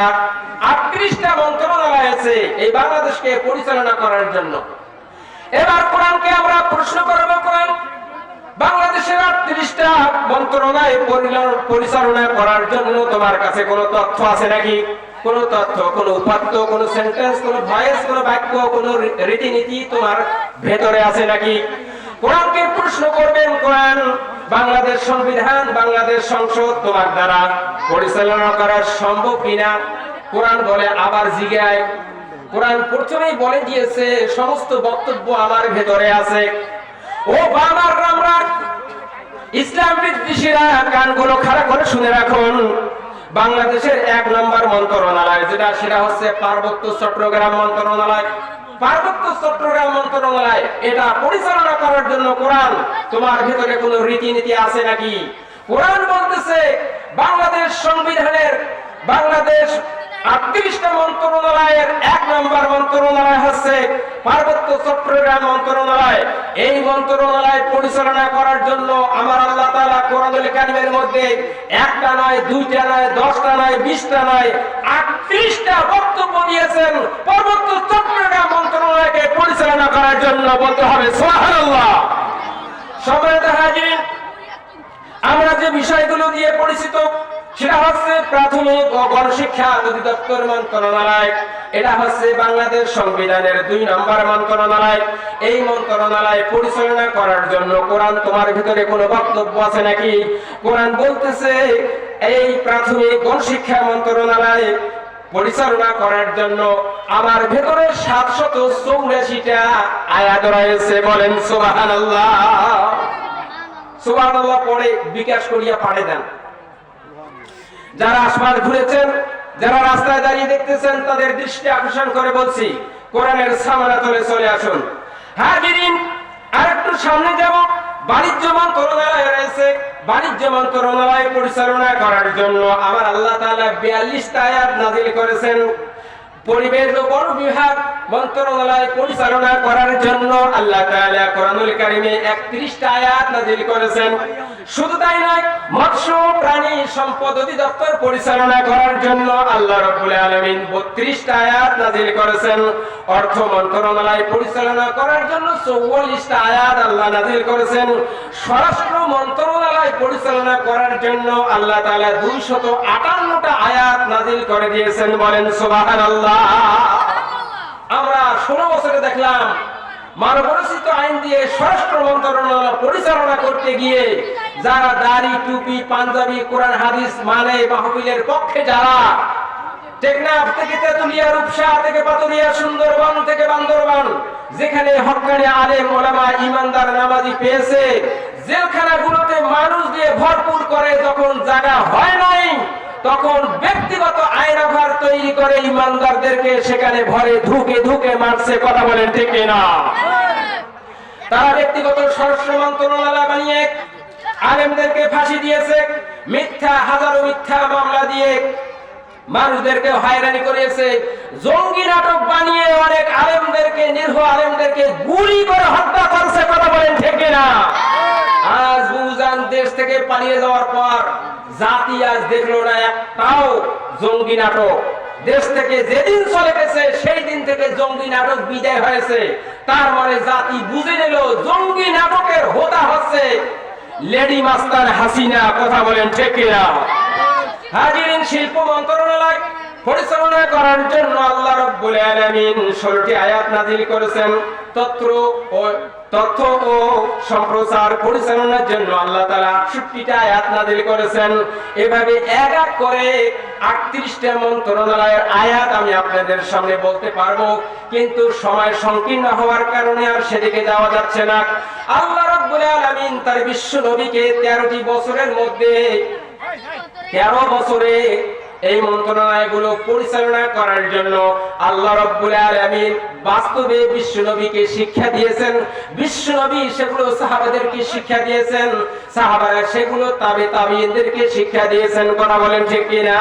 38টা মন্ত্রণালয় আছে এই বাংলাদেশকে পরিচালনা করার জন্য। এবার কোরআনকে আমরা প্রশ্ন করব, কোরআন বাংলাদেশের 38টা মন্ত্রণালয় পরিচালনা করার জন্য তোমার কাছে কোনো তথ্য আছে নাকি? কোন তথ্য, কোন উপাত্ত, কোন সেন্টেন্স, কোন ভয়েস, কোন বাক্য, কোন রীতিনীতি তোমার ভেতরে আছে নাকি? কোরআনকে প্রশ্ন করবেন, কোরআন বাংলাদেশ সংবিধান, বাংলাদেশ সংসদ তোমার দ্বারা পরিচালনা করা সম্ভব কিনা? কোরআন বলে আবার জিজ্ঞায়। কোরআন প্রথমেই বলে দিয়েছে সমস্ত বক্তব্য আমার ভেতরে আছে। ও বাবার রামরা, ইসলাম বিদ্বেষীরা কানগুলো খাড়া করে শুনে রাখুন। বাংলাদেশের 1 নম্বর মন্ত্রণালয় যেটা, সেটা হচ্ছে পার্বত্য চট্টগ্রাম মন্ত্রণালয়। পার্বত্য চট্টগ্রাম মন্ত্রণালয় এটা পরিচালনা করার জন্য কোরআন তোমার ভেতরে কোনো রীতিনীতি আছে নাকি? কোরআন বলতেছে বাংলাদেশ সংবিধানের বাংলাদেশ 38টা মন্ত্রণালয়ের 1 নম্বর মন্ত্রণালয় হচ্ছে পার্বত্য চট্টগ্রাম মন্ত্রণালয়। এই মন্ত্রণালয় পরিচালনা করার জন্য আমার আল্লাহ তাআলা কোরআনুল কারীমের মধ্যে 1টা নয়, 2টা নয়, 10টা নয়, 20টা নয়, 38টা বক্তব্য দিয়েছেন পার্বত্য চট্টগ্রাম মন্ত্রণালয়কে পরিচালনা করার জন্য। বলতে হবে সুবহানাল্লাহ। সম্মানিত হাজিরিন, আমরা যে বিষয়গুলো দিয়ে পরিচিত সেটা হচ্ছে প্রাথমিক ও গণশিক্ষা অধিদপ্তর মন্ত্রণালয়। এটা হচ্ছে বাংলাদেশ সংবিধানের 2 নম্বর মন্ত্রণালয়। এই মন্ত্রণালয় পরিচালনা করার জন্য কোরআন তোমার ভিতরে কোনো বক্তব্য আছে নাকি? কোরআন বলতেছে এই প্রাথমিক গণশিক্ষা মন্ত্রণালয় পরিচালনা করার জন্য আমার ভেতরে 784টা আয়াত রয়েছে। বলেন সুবহানাল্লাহ। সুবহানাল্লাহ পড়ে বিকাশ করিয়া পাঠিয়ে দেন। যারা আশপাশ ঘুরেছেন, যারা রাস্তায় দাঁড়িয়ে দেখতেছেন, তাদের দৃষ্টি আকর্ষণ করে বলছি কোরআনের সামনে তলে চলে আসুন। হাজিরিন, আরেকটু সামনে যাব। বাণিজ্য মন্ত্রণালয় রয়েছে। বাণিজ্য মন্ত্রণালয় পরিচালনা করার জন্য আমার আল্লাহ তাআলা 42টা আয়াত নাযিল করেছেন। পরিবেশ ও বন বিভাগ মন্ত্রণালয় পরিচালনা করার জন্য আল্লাহ তাআলা কোরআনুল কারীমে 31টা আয়াত নাযিল করেছেন। শুধু তাই নয়, মৎস্য প্রাণী সম্পদ অধিদপ্তর পরিচালনা করার জন্য আল্লাহ রাব্বুল আলামিন 32টা আয়াত নাযিল করেছেন। অর্থ মন্ত্রণালয় পরিচালনা করার জন্য 44টা আয়াত আল্লাহ নাযিল করেছেন। স্বরাষ্ট্র মন্ত্রণালয় পরিচালনা করার জন্য আল্লাহ তাআলা 258টা আয়াত নাযিল করে দিয়েছেন। বলেন সুবহানাল্লাহ। আমরা 16 বছরে দেখলাম মানবরচিত আইন দিয়ে স্বরাষ্ট্র মন্ত্রণালয় পরিচালনা করতে গিয়ে যারা দাড়ি, টুপি, পাঞ্জাবি, কোরআন হাদিস মানে মাহফিলের পক্ষে, যারা টেকনাফ থেকে তেতুলিয়া, রূপসা থেকে পাতুরিয়া, সুন্দরবন থেকে বান্দরবান, যেখানে হক্কানি আলেম ওলামা ইমানদার নামাজি পেয়েছে, জেলখানাগুলোতে মানুষ দিয়ে ভরপুর করে যখন জায়গা হয় নাই, তখন ব্যক্তিগত আইনাঘর তৈরি করে ইমানদারদেরকে সেখানে ভরে ধুকে ধুকে মারছে। কথা বলেন ঠিক কিনা? তারা ব্যক্তিগত স্বরাষ্ট্র মন্ত্রণালয় বানিয়ে আলেমদেরকে ফাঁসি দিয়েছে, মিথ্যা হাজারো মিথ্যা মামলা দিয়ে মানুষদেরকে হয়রানি করেছে, জঙ্গি নাটক বানিয়ে অনেক আলেমদেরকে, নিরীহ আলেমদেরকে গুলি করে হত্যা করছে। কথা বলেন ঠিক কিনা? আজ বুজান দেশ থেকে পালিয়ে যাওয়ার পর জাতি আজ দেখলো না একটাও জঙ্গি নাটক। দেশ থেকে যেদিন চলে গেছে সেই দিন থেকে জঙ্গি নাটক বিদায় হয়েছে। তার মানে জাতি বুঝে নিল জঙ্গি নাটকের হোতা হচ্ছে লেডি মাস্টার হাসিনা। কথা বলেন ঠিক কিনা? হাজিরিন, শিল্প মন্ত্রণালয় পরিচালনা করার জন্য আল্লাহ রাব্বুল আলামিন 16টি আয়াত নাযিল করেছেন। তথ্য ও সম্প্রচার পরিচালনার জন্য আল্লাহ তাআলা 68টা আয়াত নাযিল করেছেন। এভাবে এক এক করে 38টা মন্ত্রণালয়ের আয়াত আমি আপনাদের সামনে বলতে পারবো, কিন্তু সময় সংকীর্ণ হওয়ার কারণে আর সেদিকে যাওয়া যাচ্ছে না। আল্লাহ রাব্বুল আলামিন তার বিশ্ব নবীকে 13টি বছরের মধ্যে 13 বছরে এই মন্ত্রণালয়গুলো পরিচালনা করার জন্য আল্লাহ রাব্বুল আলামিন বাস্তবে বিশ্বনবীকে শিক্ষা দিয়েছেন। বিশ্বনবী সেগুলো সাহাবাদেরকে শিক্ষা দিয়েছেন, সাহাবারা সেগুলো তাবে তাবিঈনদেরকে শিক্ষা দিয়েছেন। কথা বলেন ঠিক কিনা?